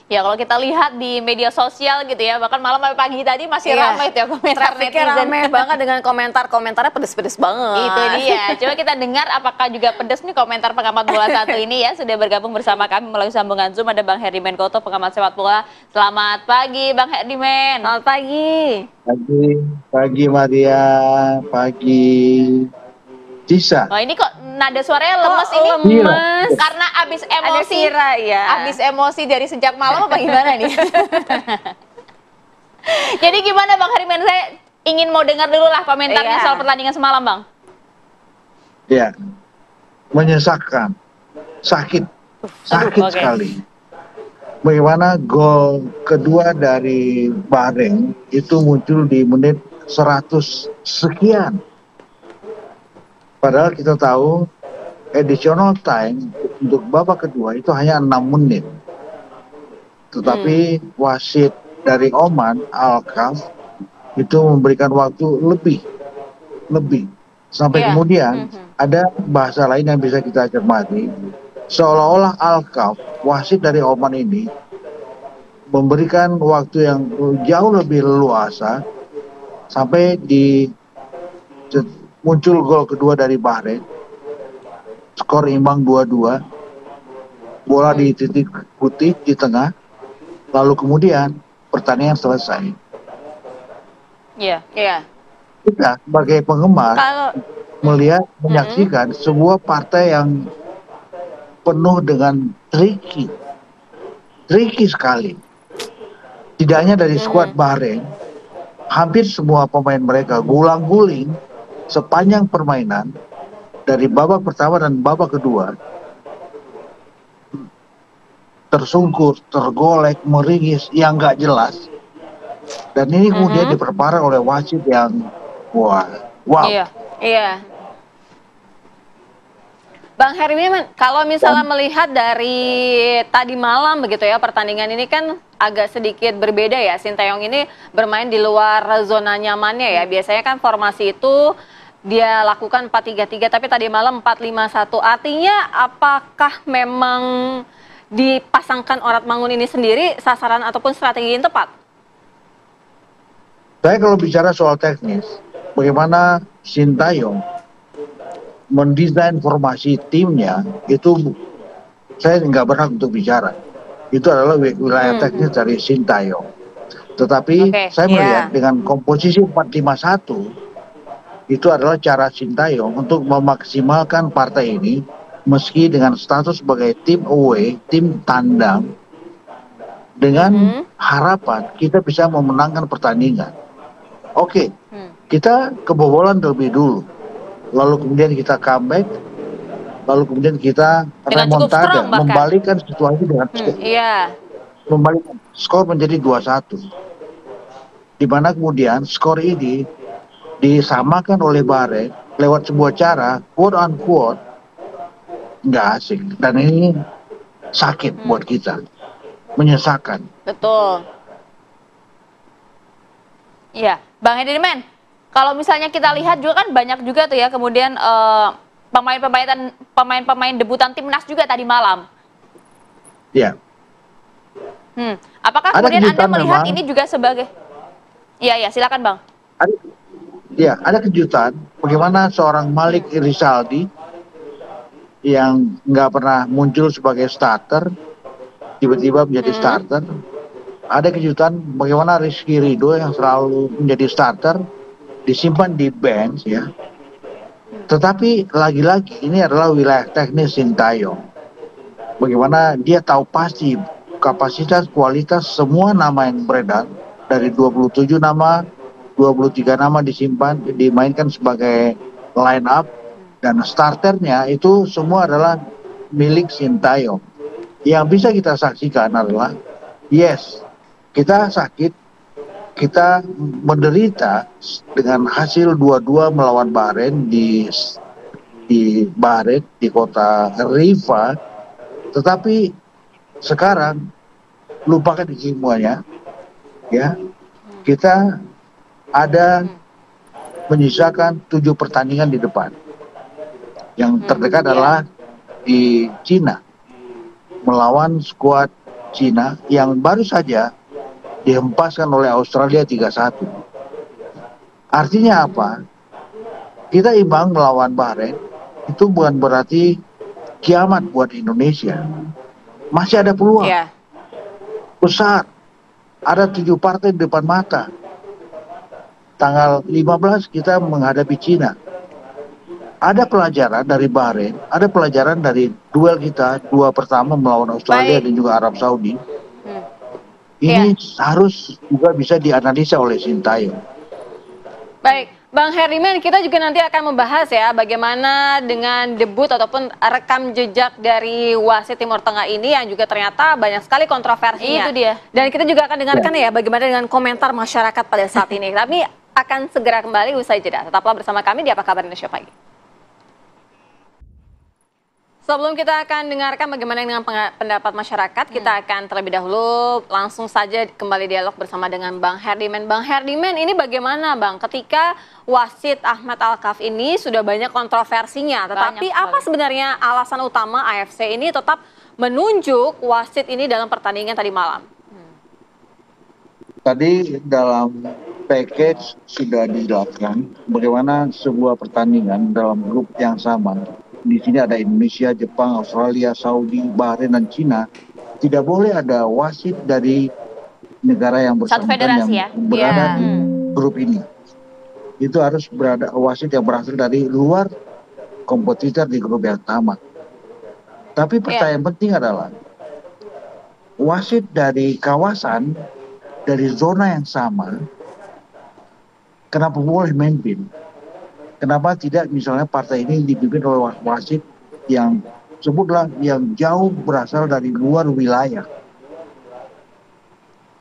Ya kalau kita lihat di media sosial gitu ya, bahkan malam sampai pagi tadi masih Iya. ramai tuh ya komentar Trafiknya netizen. ramai banget dengan komentarnya pedes-pedes banget. Itu dia. Coba kita dengar apakah juga pedes nih komentar pengamat bola satu ini ya. Sudah bergabung bersama kami melalui sambungan Zoom ada Bang Herdimen Koto, pengamat sepak bola. Selamat pagi Bang Herdimen. Selamat pagi. Pagi Maria, pagi Cisa. Oh ini kok nada suaranya lemes ini? Lemes. Karena abis Ada emosi. Sira ya. Abis emosi dari sejak malam apa gimana nih? Jadi gimana Bang Herdimen? Saya ingin mau dengar dulu lah komentarnya soal pertandingan semalam Bang. Ya, menyesakan, sakit sekali. Bagaimana gol kedua dari Bahrain itu muncul di menit 100 sekian. Padahal kita tahu additional time untuk babak kedua itu hanya 6 menit. Tetapi wasit dari Oman, Al-Khaf, itu memberikan waktu lebih. Sampai kemudian ada bahasa lain yang bisa kita cermati. Seolah-olah Al-Khaf, wasit dari Oman ini, memberikan waktu yang jauh lebih leluasa sampai muncul gol kedua dari Bahrain, skor imbang 2-2, bola di titik putih di tengah, lalu kemudian pertandingan selesai. Kita sebagai penggemar menyaksikan sebuah partai yang penuh dengan tricky sekali. Tidak hanya dari skuad Bahrain, hampir semua pemain mereka gulang-guling sepanjang permainan dari babak pertama dan babak kedua, tersungkur, tergolek, meringis yang nggak jelas, dan ini kemudian diperparah oleh wasit yang wow. Iya. Bang Herdimen, kalau misalnya melihat dari tadi malam begitu ya, pertandingan ini kan agak sedikit berbeda ya. Sinteyong ini bermain di luar zona nyamannya ya. Biasanya kan formasi itu dia lakukan 4-3-3, tapi tadi malam 4-5-1. Artinya apakah memang dipasangkan Orat Mangun ini sendiri sasaran ataupun strategi yang tepat? Saya kalau bicara soal teknis, bagaimana Sinteyong mendesain formasi timnya, itu saya nggak berhak untuk bicara. Itu adalah wilayah teknis dari Sinteyong. Tetapi saya melihat dengan komposisi 4-5-1, itu adalah cara Sinteyong untuk memaksimalkan partai ini, meski dengan status sebagai tim away, tim tandang, dengan harapan kita bisa memenangkan pertandingan. Kita kebobolan terlebih dulu, lalu kemudian kita comeback, lalu kemudian kita remontada, membalikkan situasi dengan membalikkan skor menjadi 2-1, di mana kemudian skor ini disamakan oleh Bahrain lewat sebuah cara quote unquote nggak asik, dan ini sakit buat kita, menyesakan. Betul. Iya, Bang Herdimen, kalau misalnya kita lihat juga kan banyak juga tuh ya kemudian pemain-pemain debutan timnas juga tadi malam. Iya. Apakah kemudian Anda melihat ini juga sebagai? Iya, silakan Bang. Ada kejutan bagaimana seorang Malik Rizaldi yang nggak pernah muncul sebagai starter tiba-tiba menjadi starter. Ada kejutan bagaimana Rizky Ridho yang selalu menjadi starter disimpan di bench ya. Tetapi lagi-lagi ini adalah wilayah teknis Sinteyong. Bagaimana dia tahu pasti kapasitas, kualitas semua nama yang beredar, dari 27 nama, 23 nama dimainkan sebagai line up, dan starternya itu semua adalah milik Sinteyong. Yang bisa kita saksikan adalah kita sakit, kita menderita dengan hasil 2-2 melawan Bahrain di Bahrain, di kota Rifa. Tetapi sekarang lupakan semuanya ya, kita ada menyisakan 7 pertandingan di depan. Yang terdekat adalah di Cina melawan skuad Cina yang baru saja dihempaskan oleh Australia 3-1. Artinya apa? Kita imbang melawan Bahrain itu bukan berarti kiamat buat Indonesia. Masih ada peluang Iya. besar. Ada 7 partai di depan mata. Tanggal 15 kita menghadapi Cina. Ada pelajaran dari Bahrain, ada pelajaran dari duel kita, dua pertama melawan Australia Baik. dan juga Arab Saudi. Hmm. Ini harus juga bisa dianalisa oleh Sintayong. Baik, Bang Herdiman, kita juga nanti akan membahas ya bagaimana dengan debut ataupun rekam jejak dari wasit Timur Tengah ini yang juga ternyata banyak sekali kontroversinya. Itu dia. Dan kita juga akan dengarkan ya bagaimana dengan komentar masyarakat pada saat ini. Kami akan segera kembali usai jeda. Tetaplah bersama kami di Apa Kabar Indonesia Pagi. Sebelum kita akan dengarkan bagaimana dengan pendapat masyarakat, kita akan terlebih dahulu langsung saja kembali dialog bersama dengan Bang Herdiman. Bang Herdiman, ini bagaimana Bang ketika wasit Ahmad Alkaf ini sudah banyak kontroversinya, tetapi apa sebenarnya alasan utama AFC ini tetap menunjuk wasit ini dalam pertandingan tadi malam? Tadi dalam package sudah dijelaskan bagaimana sebuah pertandingan dalam grup yang sama. Di sini ada Indonesia, Jepang, Australia, Saudi, Bahrain, dan Cina. Tidak boleh ada wasit dari negara yang bersangkutan yang berada di grup ini. Itu harus berada wasit yang berasal dari luar kompetitor di grup yang sama. Tapi pertanyaan penting adalah wasit dari kawasan, dari zona yang sama, kenapa boleh memimpin? Kenapa tidak misalnya partai ini dipimpin oleh wasit yang sebutlah yang jauh berasal dari luar wilayah.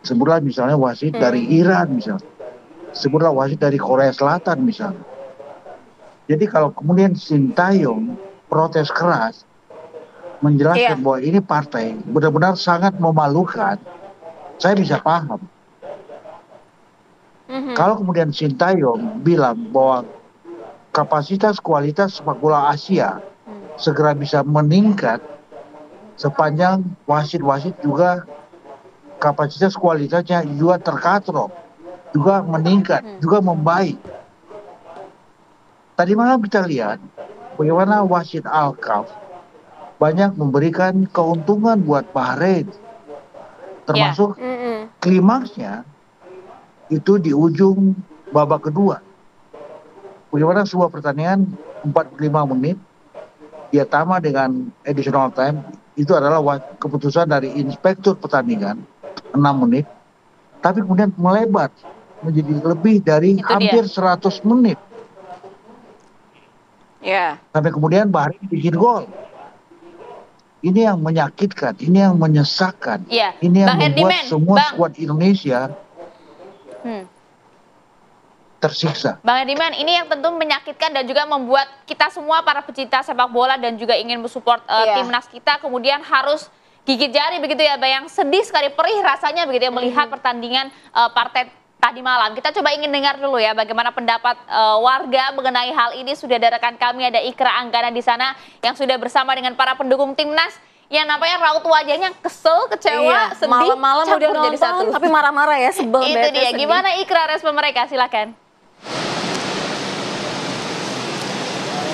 Sebutlah misalnya wasit dari Iran misalnya. Sebutlah wasit dari Korea Selatan misalnya. Jadi kalau kemudian Sintayong protes keras menjelaskan bahwa ini partai benar-benar sangat memalukan, saya bisa paham. Kalau kemudian Sintayong bilang bahwa kapasitas kualitas sepak bola Asia segera bisa meningkat sepanjang wasit-wasit juga kapasitas kualitasnya juga terkatrol, juga meningkat, juga membaik. Tadi malam kita lihat bagaimana wasit Alkaf banyak memberikan keuntungan buat Bahrain, termasuk klimaksnya itu di ujung babak kedua. Bagaimana sebuah pertandingan 45 menit dia tamat dengan additional time, itu adalah keputusan dari inspektur pertandingan 6 menit, tapi kemudian melebar menjadi lebih dari hampir 100 menit. Sampai kemudian Bahrain bikin gol. Ini yang menyakitkan, ini yang menyesakkan, ini yang membuat semua skuad Indonesia tersiksa. Bang Herdiman, ini yang tentu menyakitkan dan juga membuat kita semua para pecinta sepak bola dan juga ingin mensupport timnas kita kemudian harus gigit jari begitu ya, Bang, yang sedih sekali, perih rasanya begitu ya melihat pertandingan partai tadi malam. Kita coba ingin dengar dulu ya bagaimana pendapat warga mengenai hal ini. Sudah ada rekan kami, ada Ikra Anggana di sana yang sudah bersama dengan para pendukung timnas yang nampaknya raut wajahnya kesel, kecewa, sedih, malam-malam udah nonton tapi marah-marah ya, sebel. Itu dia. Gimana Ikra respon mereka? Silakan.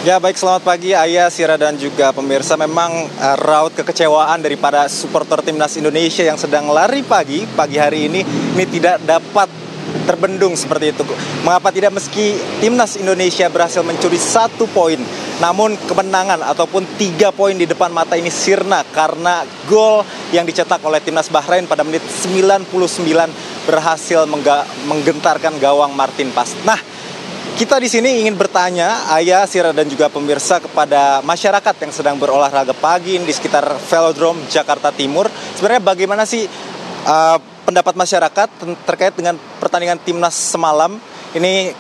Ya baik, selamat pagi Ayah, Sira dan juga pemirsa. Memang raut kekecewaan daripada supporter timnas Indonesia yang sedang lari pagi hari ini tidak dapat terbendung seperti itu. Mengapa tidak, meski timnas Indonesia berhasil mencuri 1 poin, namun kemenangan ataupun 3 poin di depan mata ini sirna karena gol yang dicetak oleh timnas Bahrain pada menit 99 berhasil menggentarkan gawang Martin Pas. Nah, kita di sini ingin bertanya, Ayah, Sira dan juga pemirsa, kepada masyarakat yang sedang berolahraga pagi di sekitar Velodrome Jakarta Timur. Sebenarnya bagaimana sih pendapat masyarakat terkait dengan pertandingan timnas semalam? Ini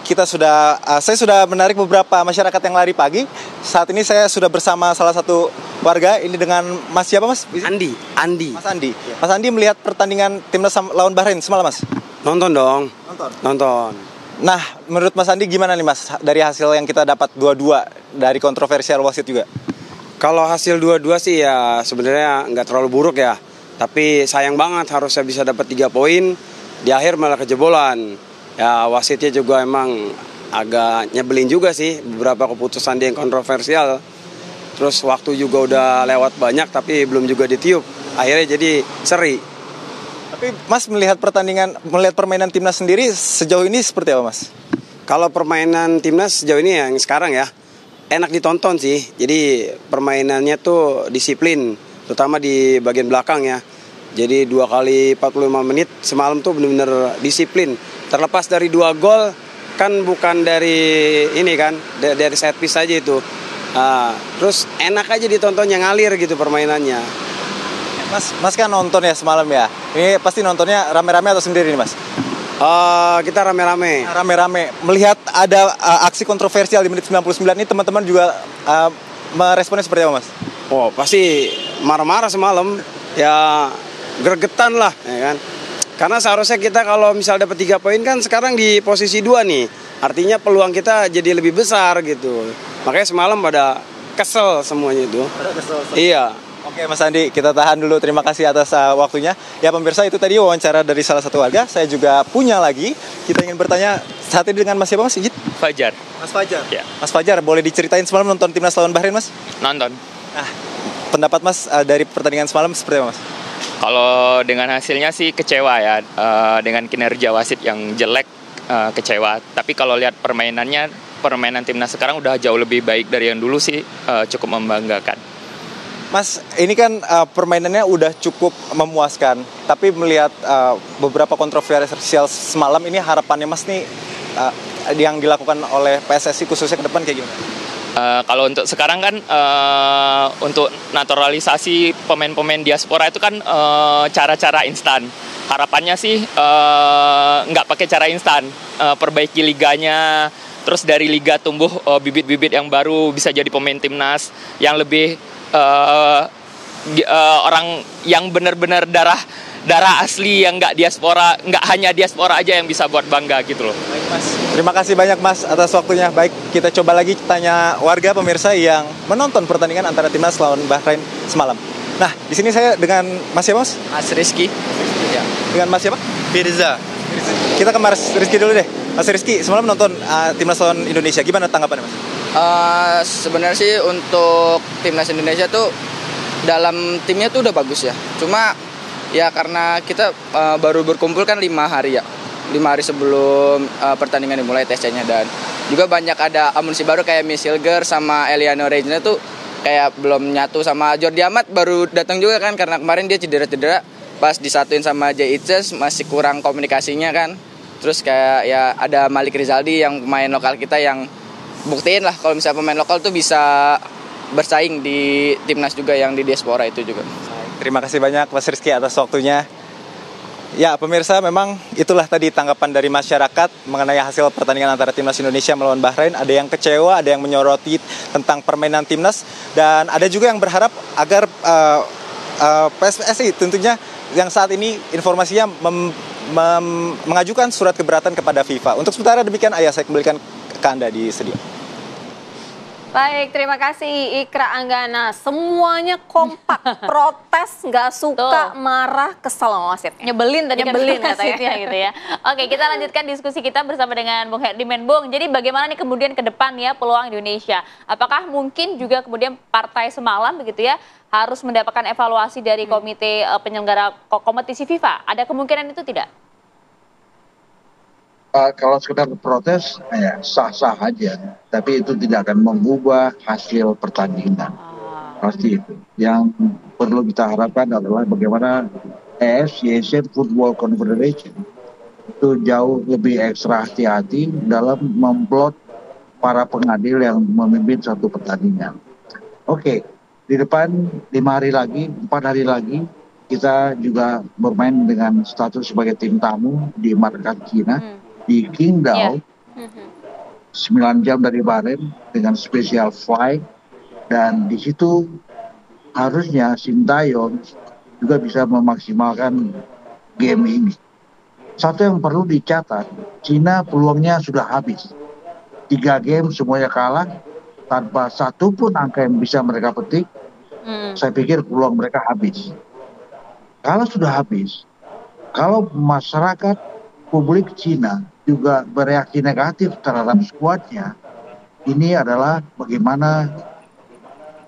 saya sudah menarik beberapa masyarakat yang lari pagi. Saat ini saya sudah bersama salah satu warga. Ini dengan Mas siapa, Mas? Andi. Mas Andi. Mas Andi melihat pertandingan timnas lawan Bahrain semalam, Mas? Nonton dong. Nonton. Nah, menurut Mas Andi gimana nih, Mas, dari hasil yang kita dapat 2-2 dari kontroversial wasit juga? Kalau hasil 2-2 sih ya sebenarnya nggak terlalu buruk ya. Tapi sayang banget harusnya bisa dapat 3 poin, di akhir malah kejebolan. Ya wasitnya juga emang agak nyebelin juga sih, beberapa keputusan dia yang kontroversial. Terus waktu juga udah lewat banyak tapi belum juga ditiup. Akhirnya jadi seri. Tapi Mas melihat permainan timnas sendiri sejauh ini seperti apa, Mas? Kalau permainan timnas sejauh ini yang sekarang ya enak ditonton sih. Jadi permainannya tuh disiplin, terutama di bagian belakang ya. Jadi 2 kali 45 menit semalam tuh benar-benar disiplin. Terlepas dari 2 gol kan bukan dari ini kan, dari set piece aja itu. Terus enak aja ditontonnya, ngalir gitu permainannya. Mas kan nonton ya semalam ya. Ini pasti nontonnya rame-rame atau sendiri nih, Mas? Kita rame-rame. Rame-rame. Melihat ada aksi kontroversial di menit 99 ini, teman-teman juga meresponnya seperti apa, Mas? Oh, pasti marah-marah semalam. Ya gregetan lah, ya kan. Karena seharusnya kita kalau misal dapat 3 poin kan sekarang di posisi 2 nih. Artinya peluang kita jadi lebih besar gitu. Makanya semalam pada kesel semuanya itu. Iya. Oke Mas Andi, kita tahan dulu. Terima kasih atas waktunya. Ya pemirsa, itu tadi wawancara dari salah satu warga. Saya juga punya lagi. Kita ingin bertanya saat ini dengan Mas siapa, Mas? Ijit? Fajar. Mas Fajar? Ya. Mas Fajar, boleh diceritain semalam nonton timnas lawan Bahrain, Mas? Nonton. Nah, pendapat Mas dari pertandingan semalam seperti apa, Mas? Kalau dengan hasilnya sih kecewa ya, dengan kinerja wasit yang jelek, kecewa. Tapi kalau lihat permainan timnas sekarang udah jauh lebih baik dari yang dulu sih, cukup membanggakan. Mas, ini kan permainannya udah cukup memuaskan, tapi melihat beberapa kontroversial semalam ini, harapannya Mas nih yang dilakukan oleh PSSI khususnya ke depan kayak gimana? Kalau untuk sekarang kan untuk naturalisasi pemain-pemain diaspora itu kan cara-cara instan. Harapannya sih nggak pakai cara instan, perbaiki liganya, terus dari liga tumbuh bibit-bibit yang baru bisa jadi pemain timnas yang lebih orang yang benar-benar darah asli yang nggak diaspora, nggak hanya diaspora aja yang bisa buat bangga gitu loh. Baik Mas, terima kasih banyak Mas atas waktunya. Baik, kita coba lagi tanya warga pemirsa yang menonton pertandingan antara timnas lawan Bahrain semalam. Nah, di sini saya dengan Mas siapa, Mas? Mas Rizky. Ya. Dengan Mas siapa? Firza. Kita ke Mas Rizky dulu deh. Mas Rizky, semalam nonton timnas lawan Indonesia, gimana tanggapannya Mas? Sebenarnya sih untuk timnas Indonesia tuh dalam timnya tuh udah bagus ya. Cuma ya karena kita baru berkumpul kan 5 hari ya. 5 hari sebelum pertandingan dimulai TC-nya, dan juga banyak ada amunisi baru kayak Misilger sama Eliano Regina tuh kayak belum nyatu, sama Jordi Amat baru datang juga kan karena kemarin dia cedera-cedera, pas disatuin sama Jay Itzes masih kurang komunikasinya kan. Terus kayak ya ada Malik Rizaldi yang pemain lokal kita yang buktiin lah kalau misalnya pemain lokal tuh bisa bersaing di timnas juga yang di diaspora itu juga. Terima kasih banyak Mas Rizky atas waktunya. Ya pemirsa, memang itulah tadi tanggapan dari masyarakat mengenai hasil pertandingan antara timnas Indonesia melawan Bahrain. Ada yang kecewa, ada yang menyoroti tentang permainan timnas, dan ada juga yang berharap agar PSSI tentunya yang saat ini informasinya mengajukan surat keberatan kepada FIFA. Untuk sementara demikian, ayah saya kembalikan ke Anda di studio. Baik, terima kasih Ikra Anggana. Semuanya kompak, protes, nggak suka, marah, kesel sama wasitnya. Nyebelin tadi Nyebelin kan katanya gitu ya. Oke, kita lanjutkan diskusi kita bersama dengan Bung Herdimen. Bung, jadi bagaimana nih kemudian ke depan ya peluang Indonesia? Apakah mungkin juga kemudian partai semalam begitu ya harus mendapatkan evaluasi dari komite penyelenggara kompetisi FIFA? Ada kemungkinan itu tidak? Kalau sekedar protes, ya sah-sah aja. Tapi itu tidak akan mengubah hasil pertandingan. Pasti itu. Yang perlu kita harapkan adalah bagaimana AFC, Asian Football Confederation, itu jauh lebih ekstra hati-hati dalam memplot para pengadil yang memimpin satu pertandingan. Oke, di depan 5 hari lagi, 4 hari lagi, kita juga bermain dengan status sebagai tim tamu di markas Cina. Di Qingdao, 9 jam dari Bahrain dengan special flight, dan di situ harusnya Sintayong juga bisa memaksimalkan game ini. Satu yang perlu dicatat, Cina peluangnya sudah habis. 3 game semuanya kalah, tanpa satu pun angka yang bisa mereka petik. Saya pikir peluang mereka habis. Kalau sudah habis, kalau masyarakat publik Cina juga bereaksi negatif terhadap skuadnya, ini adalah bagaimana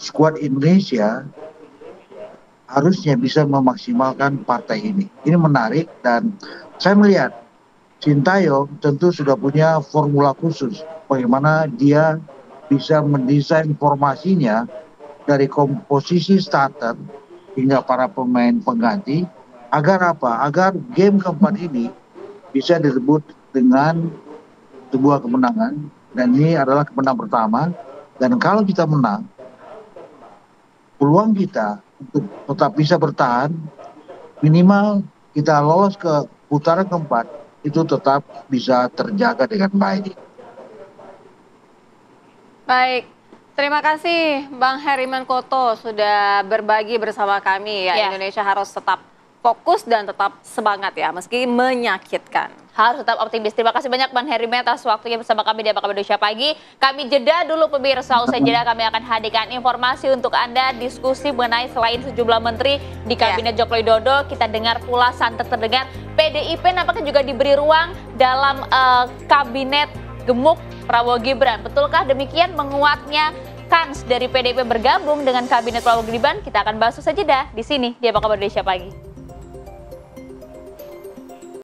skuad Indonesia harusnya bisa memaksimalkan partai ini. Ini menarik dan saya melihat Sintayong tentu sudah punya formula khusus bagaimana dia bisa mendesain formasinya dari komposisi starter hingga para pemain pengganti agar apa? Agar game keempat ini bisa direbut dengan sebuah kemenangan dan ini adalah kemenangan pertama dan kalau kita menang peluang kita untuk tetap bisa bertahan minimal kita lolos ke putaran keempat itu tetap bisa terjaga dengan baik. Baik, terima kasih Bang Heriman Koto sudah berbagi bersama kami ya. Indonesia harus tetap fokus dan tetap semangat ya meski menyakitkan. Harus tetap optimis. Terima kasih banyak Bang Heriman atas waktunya bersama kami di Apa Kabar Indonesia Pagi. Kami jeda dulu pemirsa, usai jeda kami akan hadirkan informasi untuk Anda, diskusi mengenai selain sejumlah menteri di Kabinet Joko Widodo, kita dengar pula santer terdengar PDIP nampaknya juga diberi ruang dalam Kabinet Gemuk Prabowo Gibran. Betulkah demikian menguatnya kans dari PDIP bergabung dengan Kabinet Prabowo Gibran? Kita akan bahas usai jeda di sini di Apa Kabar Indonesia Pagi.